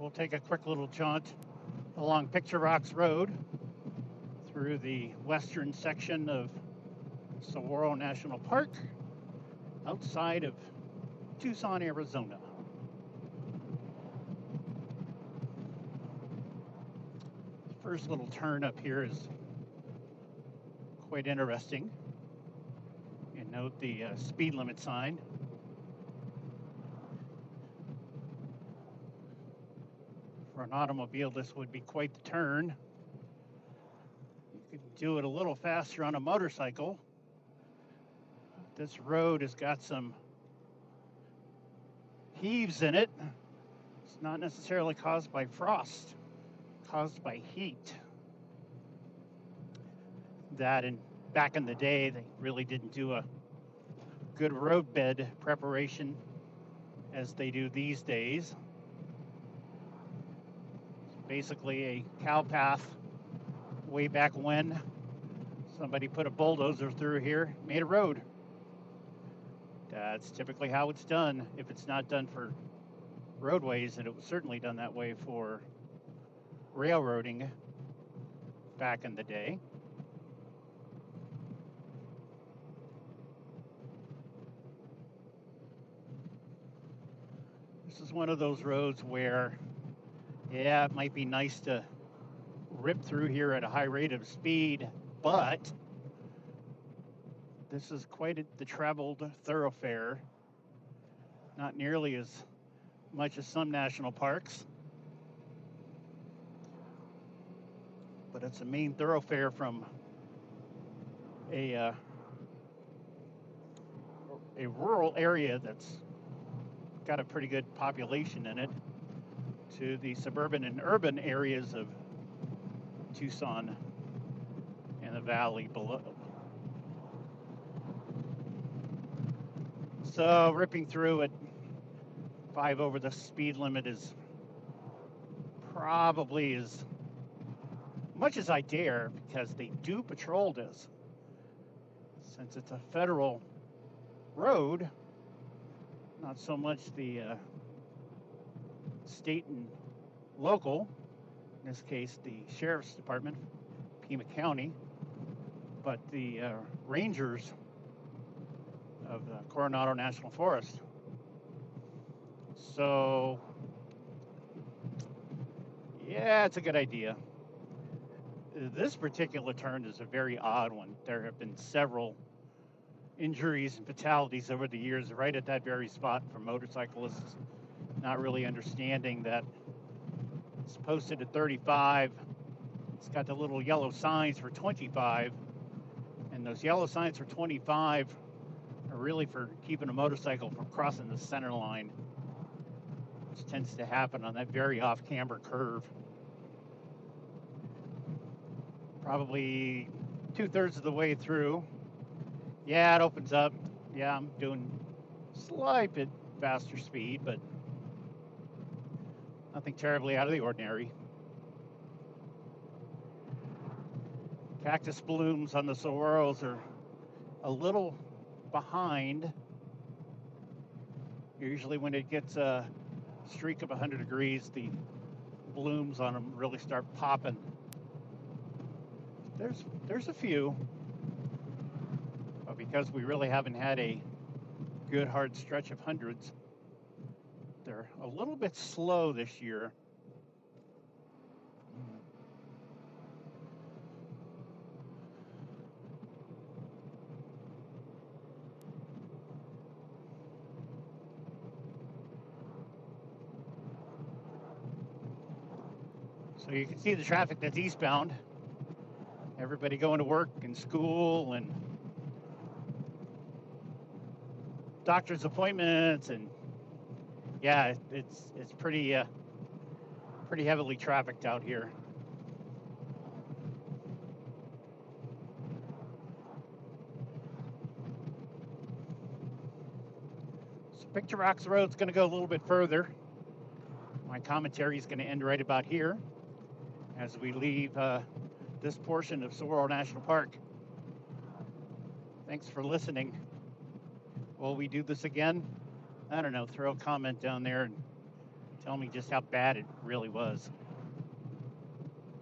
we'll take a quick little jaunt along Picture Rocks Road through the western section of Saguaro National Park outside of Tucson, Arizona. The first little turn up here is quite interesting. And note the speed limit sign. For an automobile, this would be quite the turn. You could do it a little faster on a motorcycle. This road has got some heaves in it. It's not necessarily caused by frost, caused by heat. That and back in the day, they really didn't do a good roadbed preparation as they do these days. It's basically a cow path way back when. Somebody put a bulldozer through here, made a road. That's typically how it's done. If it's not done for roadways, and it was certainly done that way for railroading back in the day. This is one of those roads where, yeah, it might be nice to rip through here at a high rate of speed, but this is quite the traveled thoroughfare. Not nearly as much as some national parks, but it's a main thoroughfare from a rural area that's got a pretty good population in it to the suburban and urban areas of Tucson and the valley below. So ripping through at 5 over the speed limit is probably as much as I dare, because they do patrol this. Since it's a federal road, not so much the state and local, in this case the Sheriff's Department, Pima County, but the rangers of the Coronado National Forest. So, yeah, it's a good idea. This particular turn is a very odd one. There have been several injuries and fatalities over the years right at that very spot from motorcyclists not really understanding that it's posted at 35. It's got the little yellow signs for 25, and those yellow signs for 25 are really for keeping a motorcycle from crossing the center line, which tends to happen on that very off-camber curve. Probably 2/3 of the way through. Yeah, it opens up. Yeah, I'm doing slight bit faster speed, but nothing terribly out of the ordinary. Cactus blooms on the saguaros are a little behind. Usually when it gets a streak of 100 degrees, the blooms on them really start popping. There's a few, but because we really haven't had a good hard stretch of hundreds, they're a little bit slow this year. So you can see the traffic that's eastbound. Everybody going to work and school and doctor's appointments, and yeah, it's pretty heavily trafficked out here. So Picture Rocks Road's going to go a little bit further. My commentary is going to end right about here as we leave this portion of Saguaro National Park. Thanks for listening. Will we do this again? I don't know. Throw a comment down there and tell me just how bad it really was.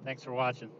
Thanks for watching.